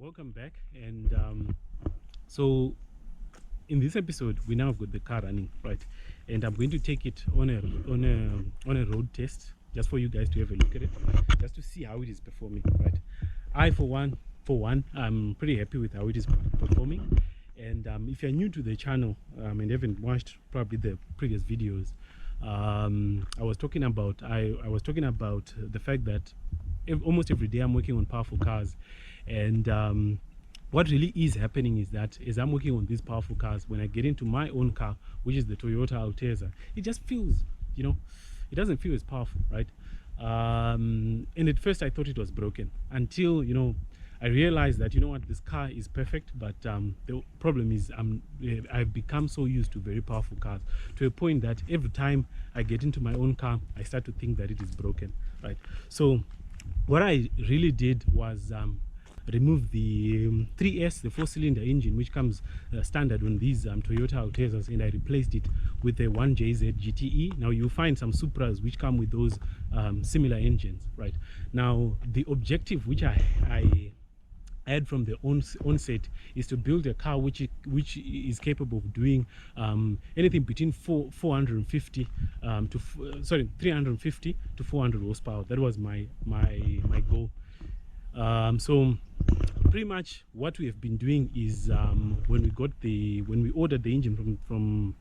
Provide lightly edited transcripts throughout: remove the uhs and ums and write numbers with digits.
Welcome back. And so in this episode, we now have got the car running, right? And I'm going to take it on a road test, just for you guys to have a look at it, just to see how it is performing, right? I, for one, I'm pretty happy with how it is performing. And if you're new to the channel and haven't watched probably the previous videos, I was talking about the fact that almost every day I'm working on powerful cars, and what really is happening is that as I'm working on these powerful cars, when I get into my own car, which is the Toyota Altezza, it just feels, it doesn't feel as powerful, right? And at first I thought it was broken until, I realized that, this car is perfect, but the problem is I've become so used to very powerful cars to a point that every time I get into my own car, I start to think that it is broken, right? So what I really did was remove the 3S, the 4-cylinder engine, which comes standard on these Toyota Altezzas, and I replaced it with a 1JZ GTE. Now you'll find some Supras which come with those similar engines, right? Now the objective which I had from the onset is to build a car which is capable of doing anything between 350 to 400 horsepower. That was my goal. So pretty much what we have been doing is when we ordered the engine from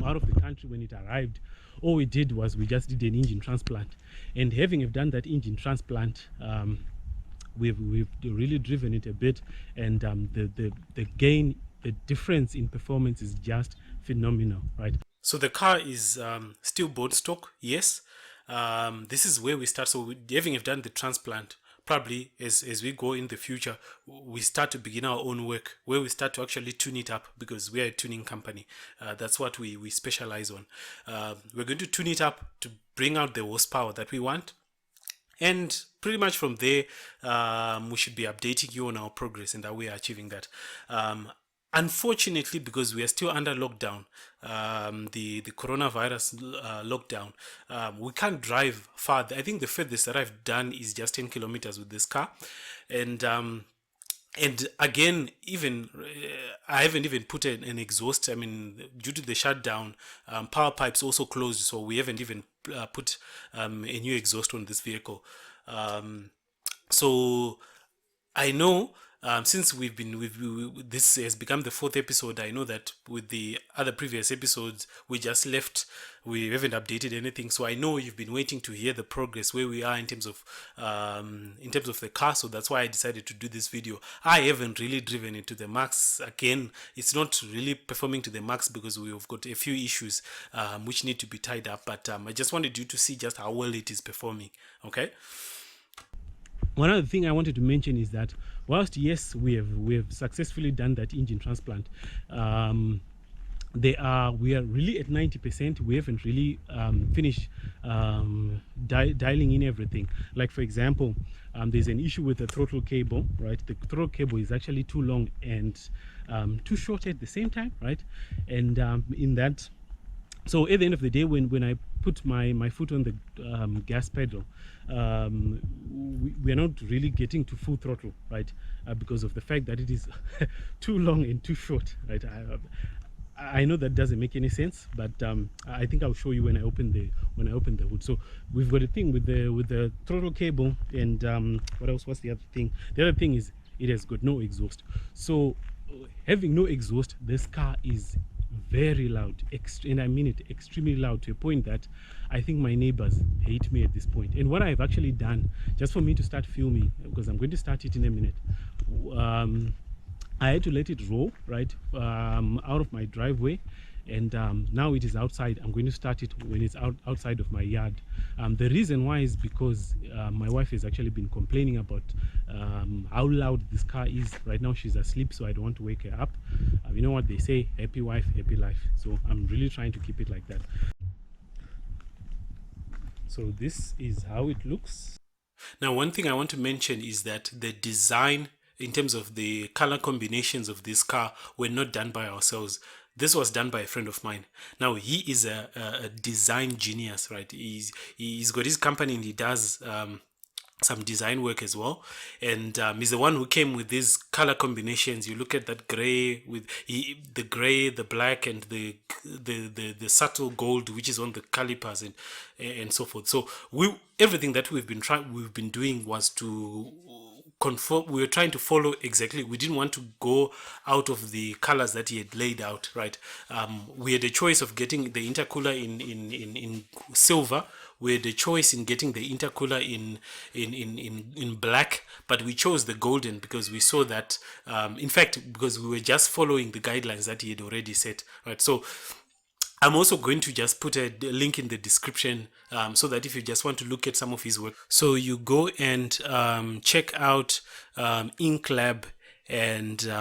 out of the country, when it arrived, all we did was we just did an engine transplant, and having done that engine transplant, we've really driven it a bit, and the gain, the difference in performance is just phenomenal, right? So the car is still board stock, yes. This is where we start. So having done the transplant, probably as we go in the future, we start to begin our own work, where we start to actually tune it up, because we are a tuning company. That's what we specialize on. We're going to tune it up to bring out the horsepower that we want. And pretty much from there, we should be updating you on our progress and how we are achieving that. Unfortunately, because we are still under lockdown, the coronavirus lockdown, we can't drive far. I think the furthest that I've done is just 10 kilometers with this car. And again, even I haven't even put an exhaust. I mean, due to the shutdown, power pipes also closed, so we haven't even put a new exhaust on this vehicle. So I know, since this has become the 4th episode, I know that with the other previous episodes we just left, we haven't updated anything. So I know you've been waiting to hear the progress, where we are in terms of the car. So that's why I decided to do this video. I haven't really driven it to the max. Again, it's not really performing to the max because we've got a few issues which need to be tied up. But I just wanted you to see just how well it is performing. Okay. One other thing I wanted to mention is that whilst yes, we have successfully done that engine transplant, we are really at 90%. We haven't really finished dialing in everything. Like, for example, there's an issue with the throttle cable, right? The throttle cable is actually too long and too short at the same time, right? And in that, so at the end of the day, when I put my foot on the gas pedal, we are not really getting to full throttle, right? Because of the fact that it is too long and too short, right? I know that doesn't make any sense, but I think I'll show you when I open the hood. So we've got a thing with the throttle cable, and what else? What's the other thing? The other thing is it has got no exhaust. So having no exhaust, this car is very loud, and I mean it, extremely loud, to a point that I think my neighbors hate me at this point. And what I've actually done, just for me to start filming, because I'm going to start it in a minute, I had to let it roll right out of my driveway, and now it is outside. I'm going to start it when it's outside of my yard. The reason why is because my wife has actually been complaining about how loud this car is. Right now she's asleep, so I don't want to wake her up. You know what they say, happy wife, happy life. So I'm really trying to keep it like that. So this is how it looks. Now, one thing I want to mention is that the design, in terms of the color combinations of this car, were not done by ourselves. This was done by a friend of mine. Now, he is a design genius, right? He's got his company, and he does some design work as well, and he's the one who came with these color combinations. You look at that gray with the gray, the black, and the subtle gold, which is on the calipers and so forth. So everything that we've been doing was to conform. We were trying to follow exactly. We didn't want to go out of the colors that he had laid out, right? We had a choice of getting the intercooler in silver. We had a choice in getting the intercooler in black, but we chose the golden because we saw that, in fact, because we were just following the guidelines that he had already set, right? So I'm also going to just put a link in the description, so that if you just want to look at some of his work, so you go and check out Ink Lab and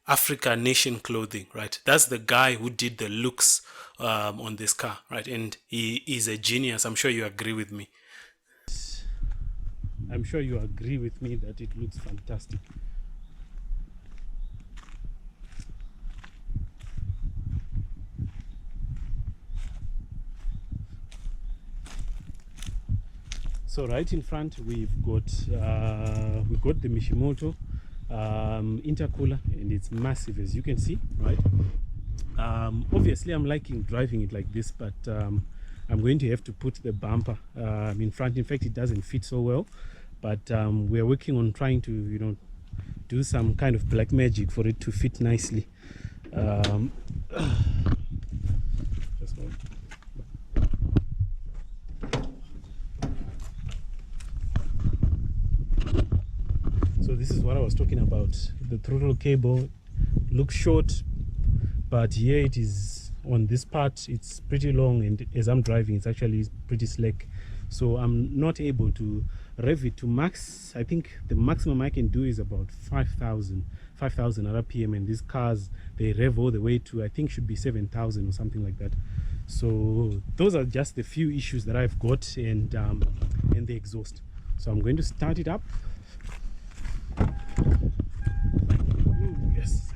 Africa Nation Clothing, right? That's the guy who did the looks on this car, right? And he is a genius. I'm sure you agree with me. I'm sure you agree with me that it looks fantastic. So right in front we've got the Mishimoto intercooler, and it's massive, as you can see, right? Obviously I'm liking driving it like this, but I'm going to have to put the bumper in front. In fact, it doesn't fit so well, but we're working on trying to, you know, do some kind of black magic for it to fit nicely. So this is what I was talking about. The throttle cable looks short, but here it is on this part, it's pretty long, and as I'm driving, it's actually pretty slack. So I'm not able to rev it to max. I think the maximum I can do is about 5,000 RPM, and these cars, they rev all the way to, I think, should be 7,000 or something like that. So those are just the few issues that I've got, and the exhaust. So I'm going to start it up. Ooh, yes.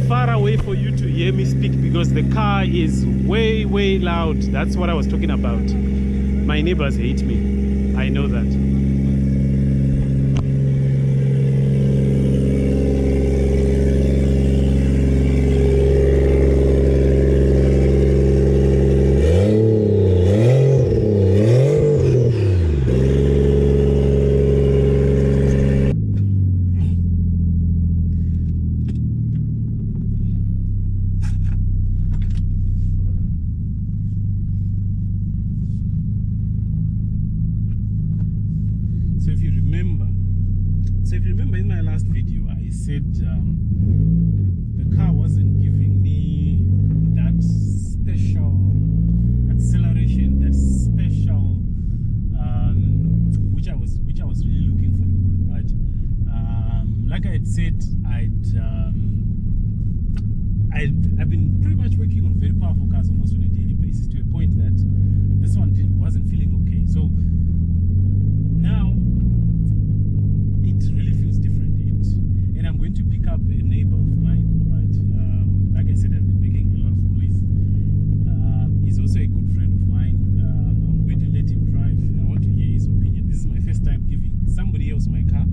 Far away for you to hear me speak, because the car is way loud. That's what I was talking about. My neighbors hate me, I know that. So if you remember in my last video, I said the car wasn't giving me that special acceleration, that special which I was really looking for, right? Like I had said, I've been pretty much working on very powerful cars almost on a daily basis, to a point that this one wasn't feeling okay. So now it really feels different. And I'm going to pick up a neighbor of mine, right? Like I said, I've been making a lot of noise. He's also a good friend of mine. I'm going to let him drive. I want to hear his opinion. This is my first time giving somebody else my car,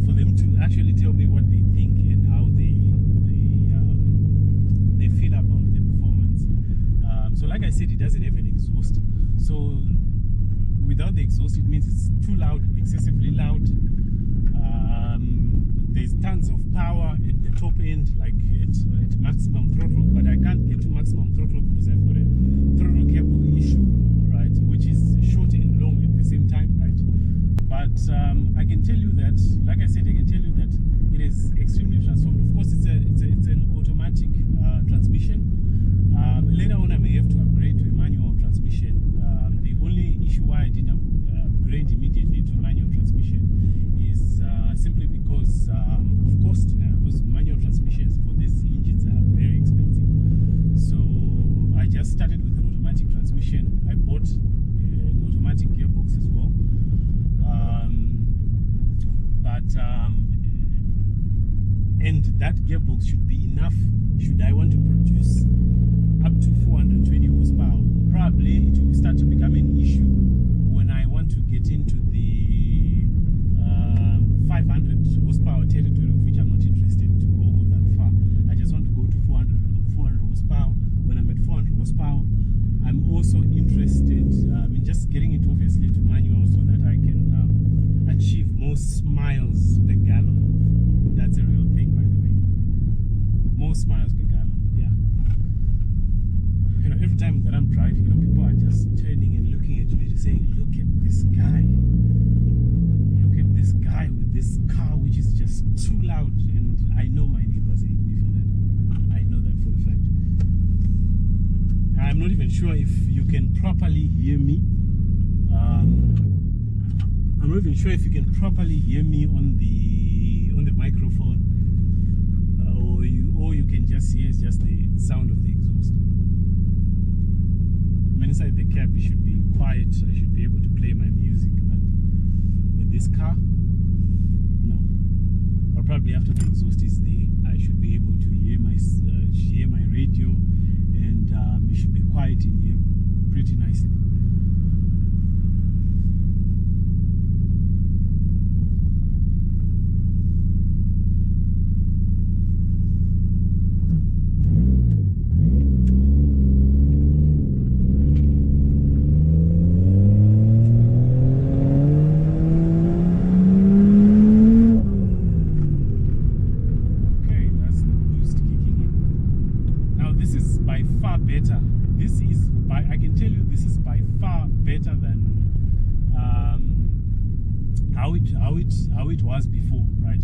for them to actually tell me what they think and how they feel about the performance. So like I said, it doesn't have an exhaust. So without the exhaust, it means it's too loud, excessively loud. There's tons of power at the top end, like at maximum throttle, but I can't get to maximum throttle because I've got a throttle cable issue, right, which is short and long at the same time, right? But I can tell you that, like I said, I can tell you that it is extremely transformed. Of course, it's an automatic transmission. Later on, I may have to upgrade to a manual transmission. The only issue why I didn't upgrade immediately to manual transmission is simply because of cost. Those manual manual transmissions for these engines are very expensive. So I just started with an automatic transmission. I bought an automatic gearbox as well. And that gearbox should be enough should I want to produce up to 420 horsepower. Probably it will start to become an issue when I want to get into the 500 horsepower territory, of which I'm not interested to go that far. I just want to go to 400 horsepower. When I'm at 400 horsepower, I'm also interested in just getting it obviously to manual so that I can achieve most miles per gallon. That's a real thing, by the way. Most miles per gallon, yeah. You know, every time that I'm driving, you know, people are just turning and looking at me to say, look at this guy. Look at this guy with this car which is just too loud. And I know my neighbors hate me for that. I know that for a fact. I'm not even sure if you can properly hear me. I'm not even sure if you can properly hear me on the microphone, or you can just hear just the sound of the exhaust. I mean, inside the cab it should be quiet. I should be able to play my music, but with this car, no. But probably after the exhaust is there, I should be able to hear my radio, and it should be quiet in here pretty nicely. How it was before, right?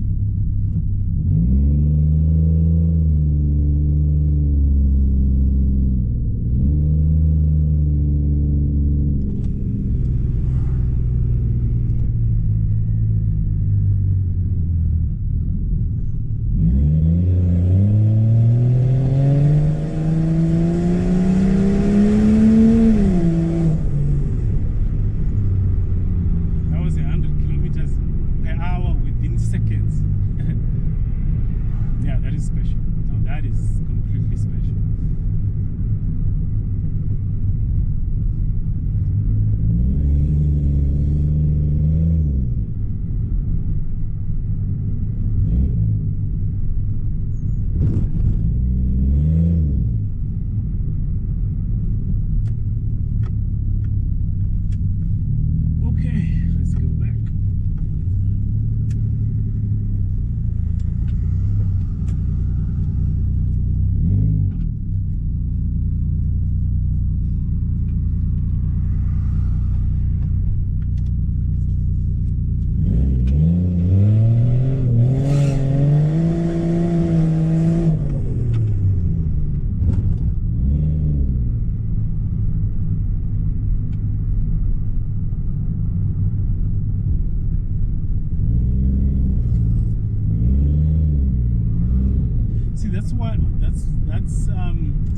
That's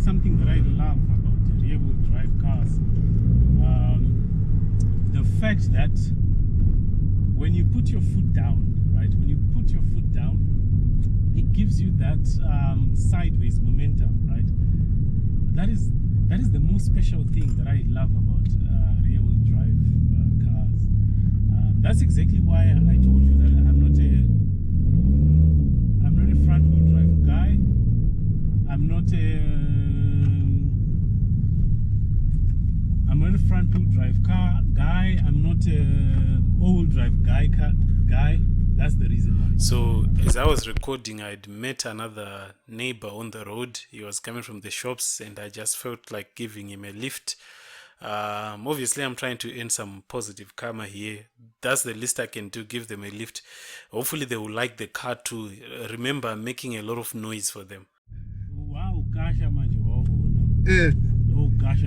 something that I love about the rear-wheel drive cars. The fact that when you put your foot down, right? When you put your foot down, it gives you that sideways momentum, right? That is the most special thing that I love about rear-wheel drive cars. That's exactly why I told you that I'm not a front-wheel drive guy. I'm not a front-wheel drive car guy. I'm not a all-wheel drive guy. That's the reason why. So as I was recording, I'd met another neighbor on the road. He was coming from the shops, and I just felt like giving him a lift. Obviously, I'm trying to earn some positive karma here. That's the least I can do, give them a lift. Hopefully, they will like the car too. Remember, I'm making a lot of noise for them. Wow, gosh, I'm no, gosh,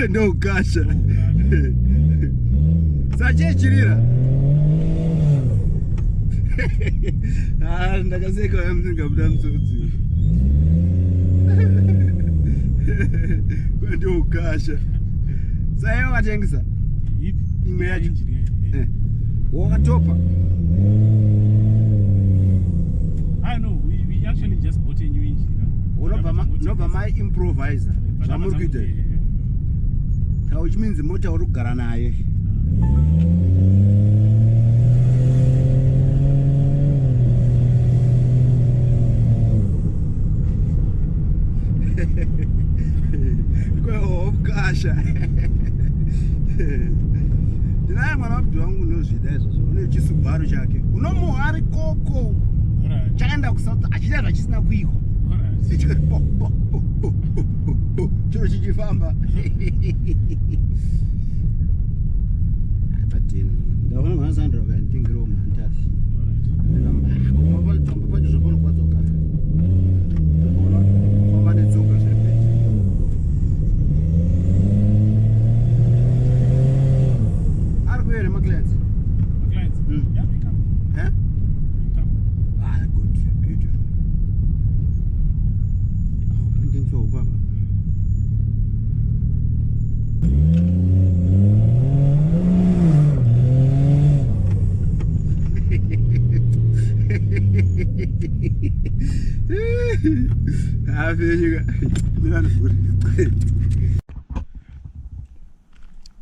no, gosh. Saje chirira. Ah, ndakaseka yamsingabuda mtsotsi. Kwendo ukasha. Sayo watengisa. Imwe yacho. Wakatopa. I know, we actually just bought a new engine. Nova my improviser. Zamurukite. Which means mota urugara naye. Kwa ukasha. Ndinaye mwana wabdu wangu unozvida izvozvo. Une chisubaru chake. Unomuhari koko. Chaenda kusauta achida zvachisina kuikwa. Chiro chichifamba. Patini. Ndaona mwana Sandra vakantingiro umantasi. Kamba pacho zvapano kwadza ukafika. Famba netsoka zvepeti. Ari kuyere maclients? Clients? Yeah, we come. Eh? We come. Ah, good. Beautiful. Thinking so, Baba. I feel you.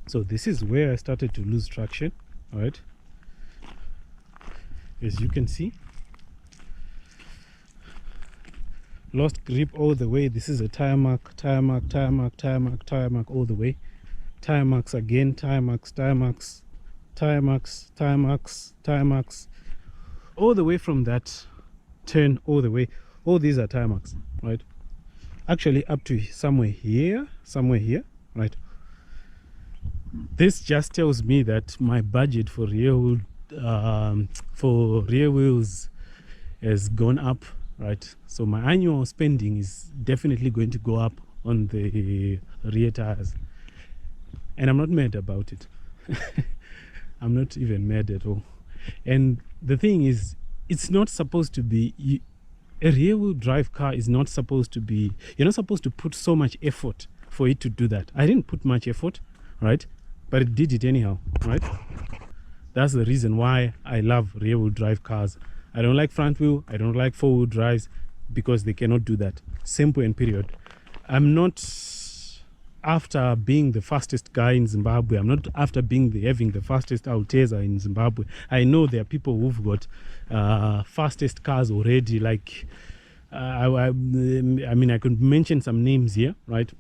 So this is where I started to lose traction, all right? As you can see, lost grip all the way. This is a tire mark, tire mark, tire mark, tire mark, tire mark all the way. Tire marks again, tire marks, tire marks, tire marks, tire marks, tire marks, all the way from that turn all the way. All these are tire marks, right? Actually up to somewhere here, right? This just tells me that my budget for rear wheels has gone up, right? So my annual spending is definitely going to go up on the rear tires, and I'm not mad about it. I'm not even mad at all. And the thing is, it's not supposed to be a rear wheel drive car is not supposed to be, you're not supposed to put so much effort for it to do that. I didn't put much effort, right? But it did it anyhow, right? That's the reason why I love rear wheel drive cars. I don't like front wheel, I don't like four wheel drives, because they cannot do that. Simple and period. I'm not after being the fastest guy in Zimbabwe. I'm not after having the fastest Alteza in Zimbabwe. I know there are people who've got fastest cars already. Like I mean, I could mention some names here, right?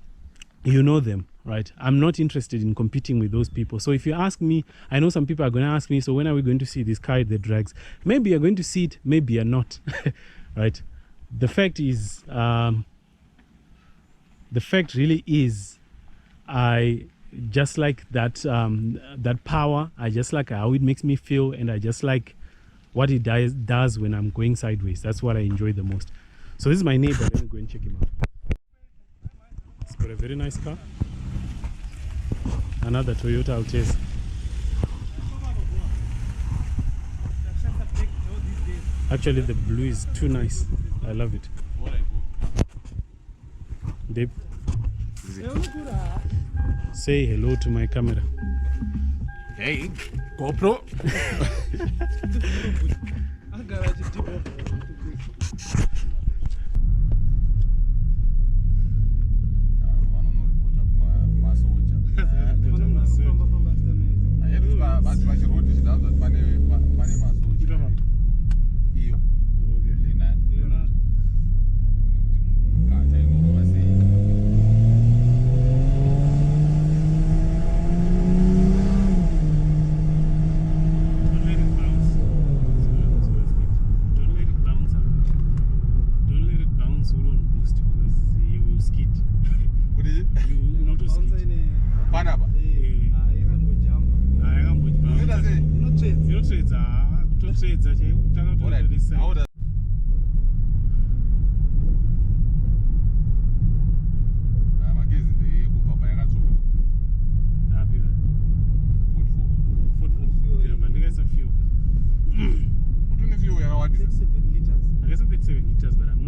You know them, right? I'm not interested in competing with those people. So if you ask me, I know some people are going to ask me, so when are we going to see this car at the drags? Maybe you're going to see it, maybe you're not, right? The fact is, the fact really is, I just like that that power. I just like how it makes me feel, and I just like what it does when I'm going sideways. That's what I enjoy the most. So this is my neighbor. Let me go and check him out. He's got a very nice car. Another Toyota Alteza. Actually, the blue is too nice. I love it. Dave, say hello to my camera. Hey, GoPro.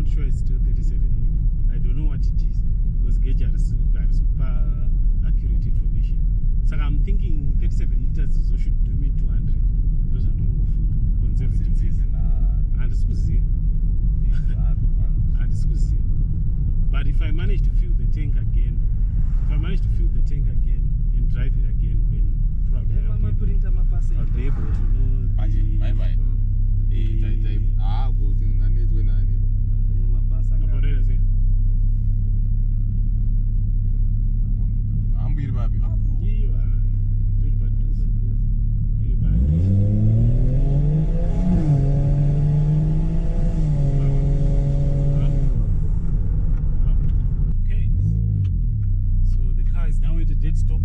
not sure it's still 37 anymore. I don't know what it is because gauge are super accurate information. So I'm thinking 37 liters so should do me 200. Those are no conservative. And it's but if I manage to fill the tank again, and drive it again, then probably I'll be able to know Okay, so the car is now at a dead stop.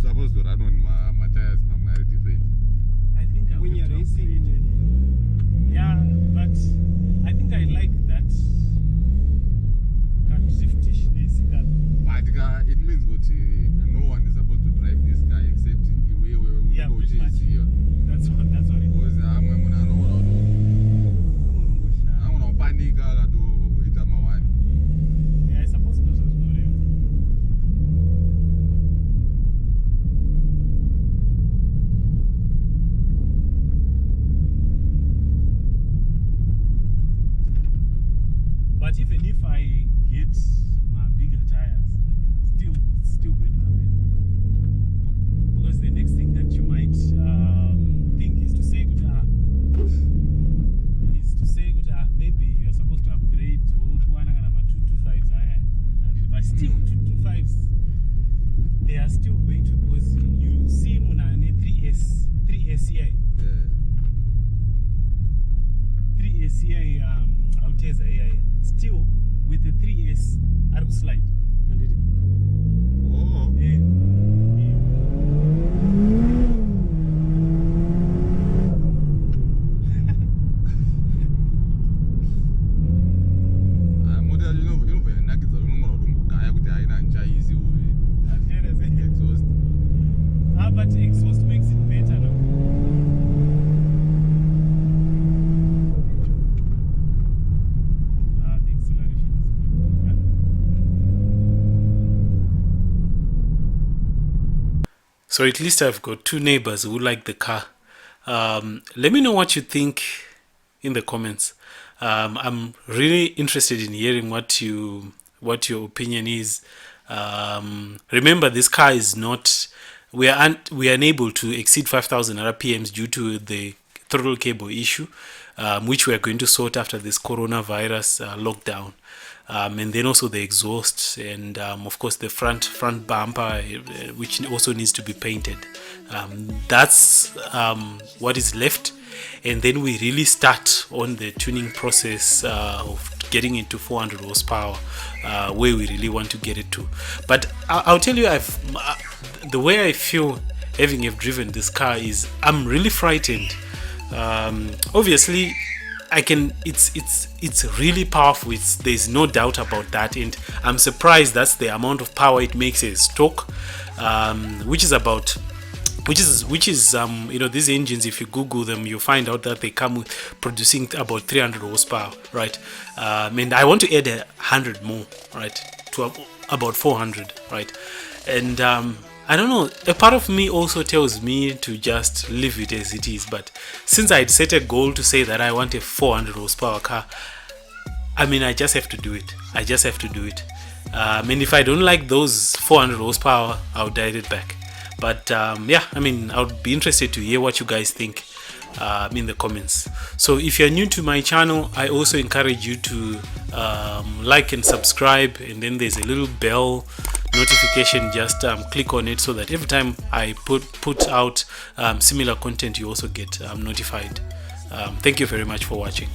Supposed to run on my tires, my different. I think I When will you're have to racing, upgrade it. Yeah, but I think I like that kind of driftishness. But it means that no one is supposed to drive this car except we Yeah, pretty much. That's what it is. Because I'm going to panic. Yeah, I suppose those are not real. But even if I get my bigger tires, it's still going to happen. Because the next thing that you might think is to say, maybe you're supposed to upgrade to 225s, but still 225s, they are still going to, because you see Munane 3SCI. 3SCI Alteza, still with the 3S are slide. Oh. But exhaust makes it better now. The acceleration is good. Yeah. So at least I've got two neighbors who like the car. Let me know what you think in the comments. I'm really interested in hearing what your opinion is. Remember, this car is not. We are unable to exceed 5,000 RPMs due to the throttle cable issue, which we are going to sort after this coronavirus lockdown, and then also the exhaust and of course the front bumper, which also needs to be painted. That's what is left, and then we really start on the tuning process of getting into 400 horsepower, where we really want to get it to. But I'll tell you, the way I feel having driven this car is I'm really frightened. Obviously, it's really powerful. There's no doubt about that, and I'm surprised that's the amount of power it makes as stock, which is about which is you know, these engines, if you Google them, you find out that they come with producing about 300 horsepower, right? And I want to add 100 more, right, to about 400, right? And I don't know, a part of me also tells me to just leave it as it is, but since I'd set a goal to say that I want a 400 horsepower car, I mean, I just have to do it. I just have to do it. And if I don't like those 400 horsepower, I'll dial it back. But yeah, I mean, I would be interested to hear what you guys think in the comments. So if you're new to my channel, I also encourage you to like and subscribe, and then there's a little bell notification. Just click on it so that every time I put out similar content, you also get notified. Thank you very much for watching.